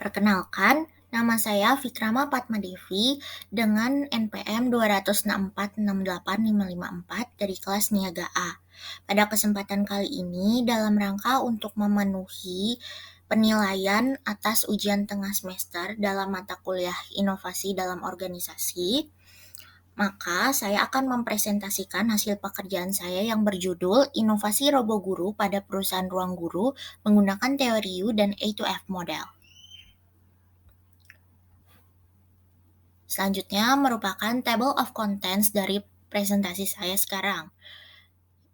Perkenalkan, nama saya Fikrama Fatmadevi dengan NPM 264668554 dari kelas Niaga A. Pada kesempatan kali ini, dalam rangka untuk memenuhi penilaian atas ujian tengah semester dalam mata kuliah inovasi dalam organisasi, maka saya akan mempresentasikan hasil pekerjaan saya yang berjudul Inovasi RoboGuru pada Perusahaan Ruang Guru menggunakan teori U dan A2F model. Selanjutnya merupakan table of contents dari presentasi saya sekarang.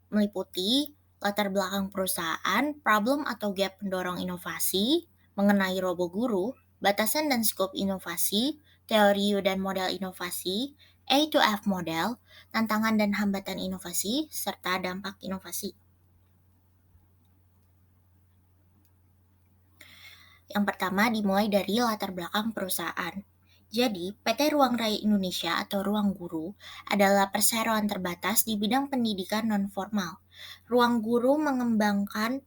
Meliputi latar belakang perusahaan, problem atau gap pendorong inovasi, mengenai RoboGuru, batasan dan skop inovasi, teori U dan model inovasi, A2F model, tantangan dan hambatan inovasi, serta dampak inovasi. Yang pertama dimulai dari latar belakang perusahaan. Jadi, PT Ruang Raya Indonesia atau Ruang Guru adalah perseroan terbatas di bidang pendidikan non-formal. Ruang Guru mengembangkan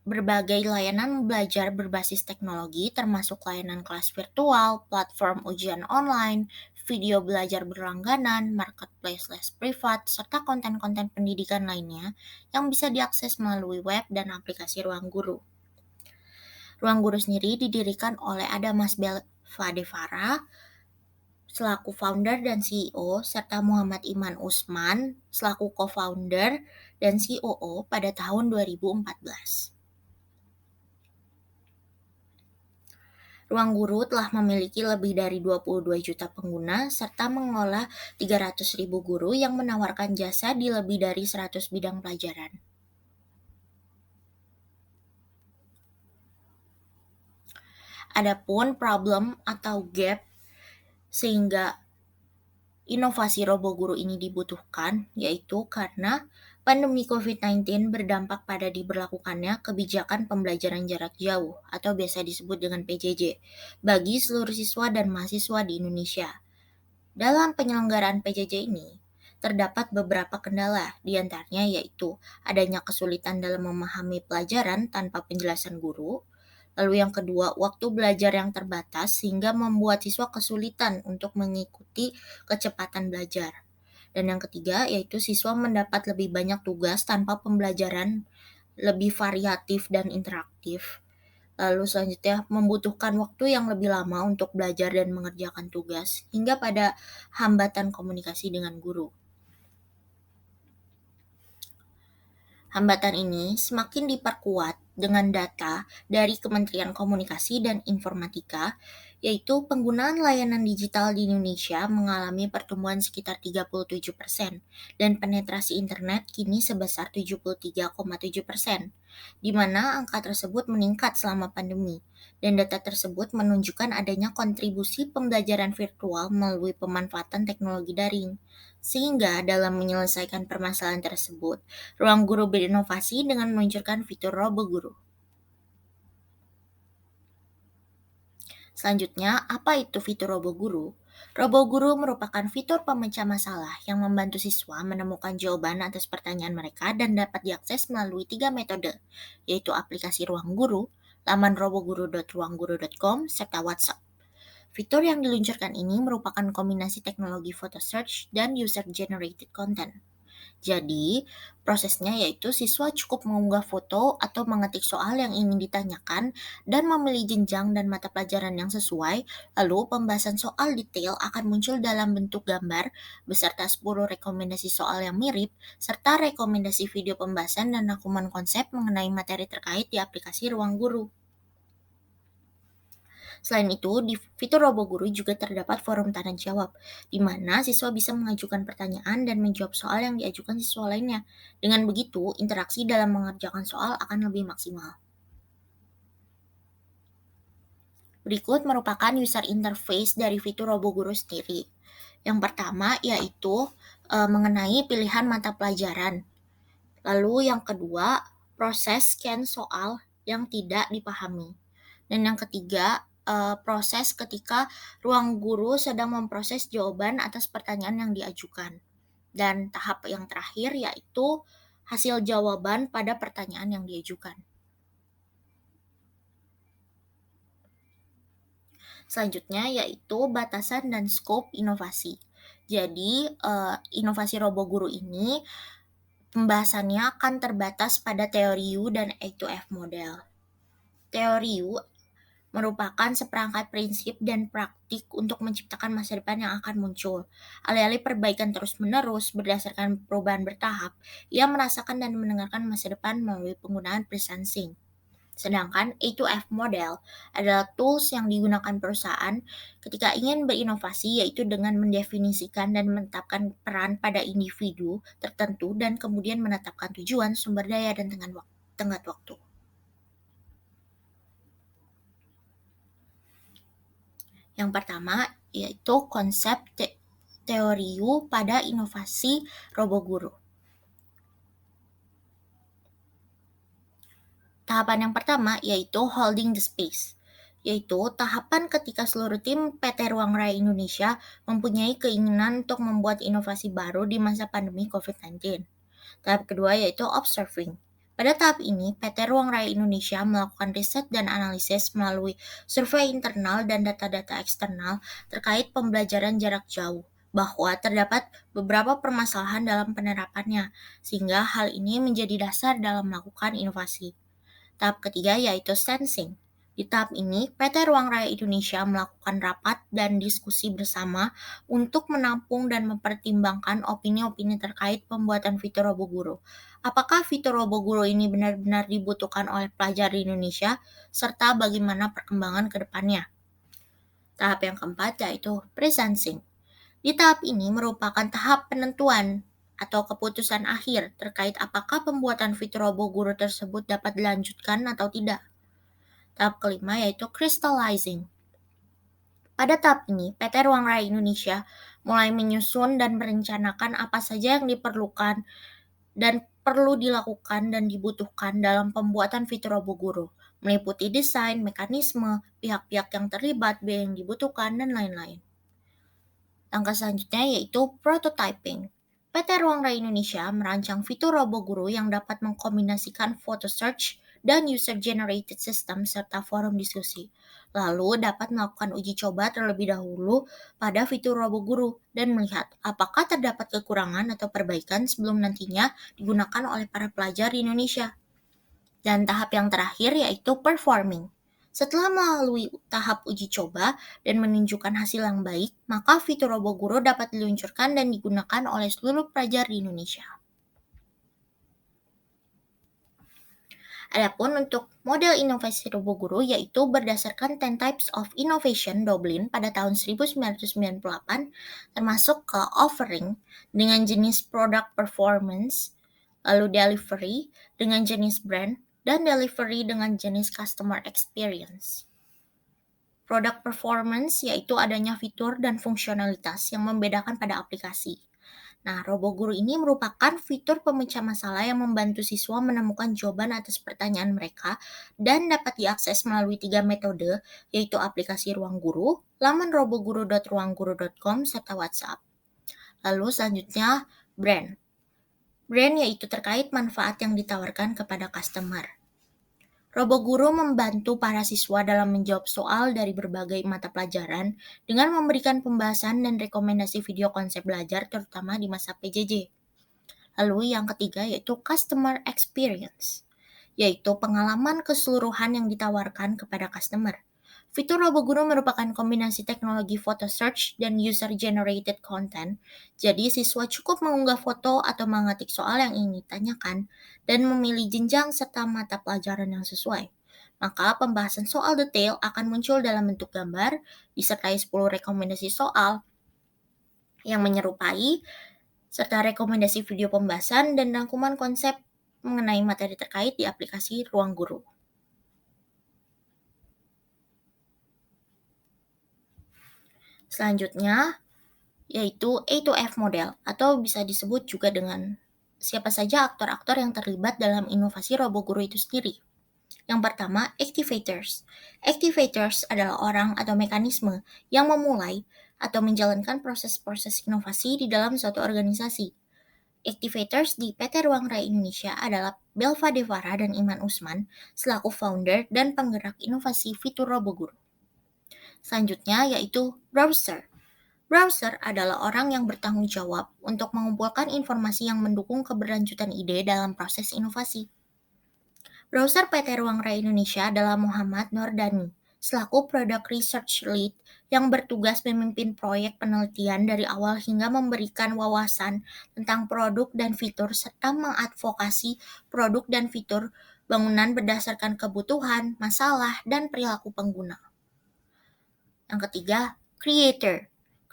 berbagai layanan belajar berbasis teknologi termasuk layanan kelas virtual, platform ujian online, video belajar berlangganan, marketplace les privat, serta konten-konten pendidikan lainnya yang bisa diakses melalui web dan aplikasi Ruang Guru. Ruang Guru sendiri didirikan oleh Adamas Belvadevara selaku founder dan CEO, serta Muhammad Iman Usman selaku co-founder dan COO pada tahun 2014. Ruang Guru telah memiliki lebih dari 22 juta pengguna serta mengolah 300.000 guru yang menawarkan jasa di lebih dari 100 bidang pelajaran. Adapun problem atau gap sehingga inovasi RoboGuru ini dibutuhkan, yaitu karena pandemi COVID-19 berdampak pada diberlakukannya kebijakan pembelajaran jarak jauh atau biasa disebut dengan PJJ bagi seluruh siswa dan mahasiswa di Indonesia. Dalam penyelenggaraan PJJ ini, terdapat beberapa kendala, diantaranya yaitu adanya kesulitan dalam memahami pelajaran tanpa penjelasan guru. Lalu yang kedua, waktu belajar yang terbatas sehingga membuat siswa kesulitan untuk mengikuti kecepatan belajar. Dan yang ketiga, yaitu siswa mendapat lebih banyak tugas tanpa pembelajaran lebih variatif dan interaktif. Lalu selanjutnya, membutuhkan waktu yang lebih lama untuk belajar dan mengerjakan tugas, hingga pada hambatan komunikasi dengan guru. Hambatan ini semakin diperkuat dengan data dari Kementerian Komunikasi dan Informatika, yaitu penggunaan layanan digital di Indonesia mengalami pertumbuhan sekitar 37% dan penetrasi internet kini sebesar 73,7%, di mana angka tersebut meningkat selama pandemi. Dan data tersebut menunjukkan adanya kontribusi pembelajaran virtual melalui pemanfaatan teknologi daring. Sehingga dalam menyelesaikan permasalahan tersebut, Ruang Guru berinovasi dengan meluncurkan fitur RoboGuru. Selanjutnya, apa itu fitur RoboGuru? RoboGuru merupakan fitur pemecah masalah yang membantu siswa menemukan jawaban atas pertanyaan mereka dan dapat diakses melalui 3 metode, yaitu aplikasi Ruang Guru, laman roboguru.ruangguru.com, serta WhatsApp. Fitur yang diluncurkan ini merupakan kombinasi teknologi photo search dan user-generated content. Jadi, prosesnya yaitu siswa cukup mengunggah foto atau mengetik soal yang ingin ditanyakan dan memilih jenjang dan mata pelajaran yang sesuai, lalu pembahasan soal detail akan muncul dalam bentuk gambar beserta 10 rekomendasi soal yang mirip, serta rekomendasi video pembahasan dan rangkuman konsep mengenai materi terkait di aplikasi Ruang Guru. Selain itu, di fitur RoboGuru juga terdapat forum tanya jawab, di mana siswa bisa mengajukan pertanyaan dan menjawab soal yang diajukan siswa lainnya. Dengan begitu, interaksi dalam mengerjakan soal akan lebih maksimal. Berikut merupakan user interface dari fitur RoboGuru sendiri. Yang pertama yaitu mengenai pilihan mata pelajaran. Lalu yang kedua, proses scan soal yang tidak dipahami. Dan yang ketiga, proses ketika ruang guru sedang memproses jawaban atas pertanyaan yang diajukan. Dan tahap yang terakhir yaitu hasil jawaban pada pertanyaan yang diajukan. Selanjutnya yaitu batasan dan scope inovasi. Jadi, inovasi robo guru ini pembahasannya akan terbatas pada teori U dan A2F model. Teori U merupakan seperangkat prinsip dan praktik untuk menciptakan masa depan yang akan muncul. Alih-alih perbaikan terus-menerus berdasarkan perubahan bertahap, ia merasakan dan mendengarkan masa depan melalui penggunaan pre-sensing. Sedangkan A2F model adalah tools yang digunakan perusahaan ketika ingin berinovasi, yaitu dengan mendefinisikan dan menetapkan peran pada individu tertentu dan kemudian menetapkan tujuan, sumber daya, dan tenggat waktu. Yang pertama yaitu konsep teori U pada inovasi robo guru. Tahapan yang pertama yaitu holding the space, yaitu tahapan ketika seluruh tim PT Ruang Raya Indonesia mempunyai keinginan untuk membuat inovasi baru di masa pandemi COVID-19. Tahap kedua yaitu observing. Pada tahap ini, PT Ruang Raya Indonesia melakukan riset dan analisis melalui survei internal dan data-data eksternal terkait pembelajaran jarak jauh, bahwa terdapat beberapa permasalahan dalam penerapannya, sehingga hal ini menjadi dasar dalam melakukan inovasi. Tahap ketiga yaitu sensing. Di tahap ini, PT Ruang Raya Indonesia melakukan rapat dan diskusi bersama untuk menampung dan mempertimbangkan opini-opini terkait pembuatan fitur robo guru. Apakah fitur robo guru ini benar-benar dibutuhkan oleh pelajar di Indonesia, serta bagaimana perkembangan ke depannya. Tahap yang keempat yaitu pre-sensing. Di tahap ini merupakan tahap penentuan atau keputusan akhir terkait apakah pembuatan fitur robo guru tersebut dapat dilanjutkan atau tidak. Tahap kelima yaitu crystallizing. Pada tahap ini, PT Ruang Raya Indonesia mulai menyusun dan merencanakan apa saja yang diperlukan dan perlu dilakukan dan dibutuhkan dalam pembuatan fitur robo guru, meliputi desain, mekanisme, pihak-pihak yang terlibat, biaya yang dibutuhkan, dan lain-lain. Langkah selanjutnya yaitu prototyping. PT Ruang Raya Indonesia merancang fitur robo guru yang dapat mengkombinasikan photo search dan user-generated system serta forum diskusi. Lalu dapat melakukan uji coba terlebih dahulu pada fitur robo guru dan melihat apakah terdapat kekurangan atau perbaikan sebelum nantinya digunakan oleh para pelajar di Indonesia. Dan tahap yang terakhir yaitu performing. Setelah melalui tahap uji coba dan menunjukkan hasil yang baik, maka fitur robo guru dapat diluncurkan dan digunakan oleh seluruh pelajar di Indonesia. Adapun untuk model inovasi robo guru yaitu berdasarkan 10 Types of Innovation Dublin pada tahun 1998, termasuk ke offering dengan jenis product performance, lalu delivery dengan jenis brand, dan delivery dengan jenis customer experience. Product performance yaitu adanya fitur dan fungsionalitas yang membedakan pada aplikasi. Nah, Robo Guru ini merupakan fitur pemecah masalah yang membantu siswa menemukan jawaban atas pertanyaan mereka dan dapat diakses melalui 3 metode, yaitu aplikasi Ruang Guru, laman roboguru.ruangguru.com, serta WhatsApp. Lalu selanjutnya, brand. Brand yaitu terkait manfaat yang ditawarkan kepada customer. Robo Guru membantu para siswa dalam menjawab soal dari berbagai mata pelajaran dengan memberikan pembahasan dan rekomendasi video konsep belajar terutama di masa PJJ. Lalu yang ketiga yaitu Customer Experience, yaitu pengalaman keseluruhan yang ditawarkan kepada customer. Fitur Robo Guru merupakan kombinasi teknologi photo search dan user-generated content, jadi siswa cukup mengunggah foto atau mengetik soal yang ingin ditanyakan dan memilih jenjang serta mata pelajaran yang sesuai. Maka pembahasan soal detail akan muncul dalam bentuk gambar, disertai 10 rekomendasi soal yang menyerupai, serta rekomendasi video pembahasan dan rangkuman konsep mengenai materi terkait di aplikasi Ruang Guru. Selanjutnya, yaitu A2F model atau bisa disebut juga dengan siapa saja aktor-aktor yang terlibat dalam inovasi robo guru itu sendiri. Yang pertama, activators. Activators adalah orang atau mekanisme yang memulai atau menjalankan proses-proses inovasi di dalam suatu organisasi. Activators di PT Ruang Raya Indonesia adalah Belva Devara dan Iman Usman selaku founder dan penggerak inovasi fitur robo guru. Selanjutnya yaitu browser. Browser adalah orang yang bertanggung jawab untuk mengumpulkan informasi yang mendukung keberlanjutan ide dalam proses inovasi. Browser PT Ruang Raya Indonesia adalah Muhammad Nordani, selaku Product Research Lead yang bertugas memimpin proyek penelitian dari awal hingga memberikan wawasan tentang produk dan fitur serta mengadvokasi produk dan fitur bangunan berdasarkan kebutuhan, masalah, dan perilaku pengguna. Yang ketiga, creator.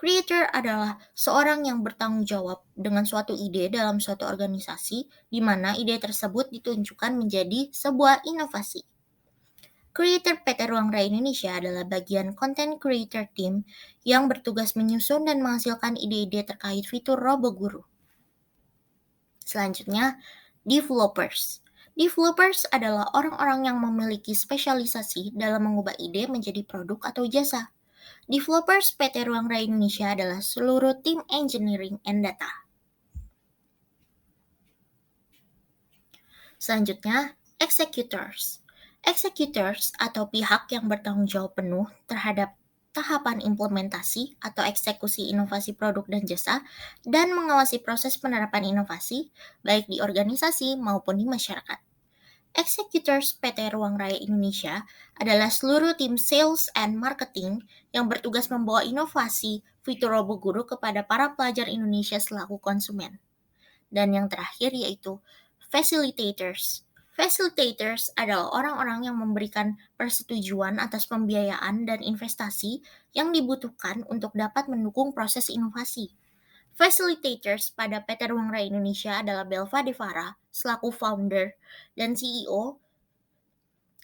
Creator adalah seorang yang bertanggung jawab dengan suatu ide dalam suatu organisasi di mana ide tersebut ditunjukkan menjadi sebuah inovasi. Creator PT Ruang Raya Indonesia adalah bagian Content Creator Team yang bertugas menyusun dan menghasilkan ide-ide terkait fitur RoboGuru. Selanjutnya, developers. Developers adalah orang-orang yang memiliki spesialisasi dalam mengubah ide menjadi produk atau jasa. Developers PT Ruang Raya Indonesia adalah seluruh tim engineering and data. Selanjutnya, executors. Executors atau pihak yang bertanggung jawab penuh terhadap tahapan implementasi atau eksekusi inovasi produk dan jasa dan mengawasi proses penerapan inovasi baik di organisasi maupun di masyarakat. Executors PT Ruang Raya Indonesia adalah seluruh tim sales and marketing yang bertugas membawa inovasi fitur RoboGuru kepada para pelajar Indonesia selaku konsumen. Dan yang terakhir yaitu facilitators. Facilitators adalah orang-orang yang memberikan persetujuan atas pembiayaan dan investasi yang dibutuhkan untuk dapat mendukung proses inovasi. Facilitators pada PT Ruang Raya Indonesia adalah Belva Devara selaku founder dan CEO,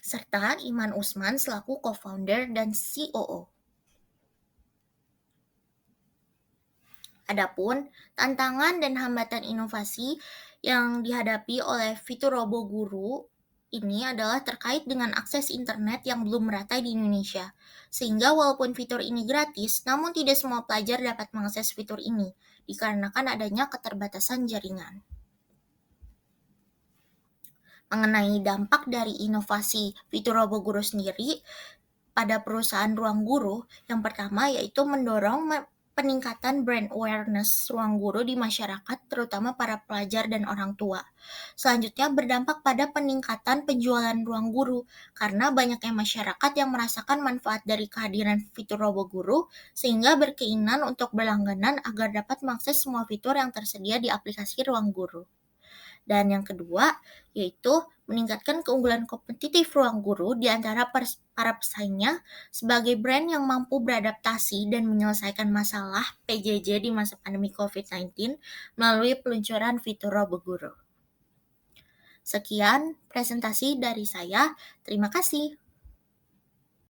serta Iman Usman selaku co-founder dan COO. Adapun tantangan dan hambatan inovasi yang dihadapi oleh fitur RoboGuru ini adalah terkait dengan akses internet yang belum merata di Indonesia. Sehingga walaupun fitur ini gratis, namun tidak semua pelajar dapat mengakses fitur ini, dikarenakan adanya keterbatasan jaringan. Mengenai dampak dari inovasi fitur RoboGuru sendiri pada perusahaan ruang guru, yang pertama yaitu mendorong peningkatan brand awareness ruang guru di masyarakat, terutama para pelajar dan orang tua. Selanjutnya berdampak pada peningkatan penjualan ruang guru, karena banyaknya masyarakat yang merasakan manfaat dari kehadiran fitur RoboGuru, sehingga berkeinginan untuk berlangganan agar dapat mengakses semua fitur yang tersedia di aplikasi ruang guru. Dan yang kedua, yaitu meningkatkan keunggulan kompetitif ruang guru di antara para pesaingnya sebagai brand yang mampu beradaptasi dan menyelesaikan masalah PJJ di masa pandemi COVID-19 melalui peluncuran fitur RoboGuru. Sekian presentasi dari saya. Terima kasih.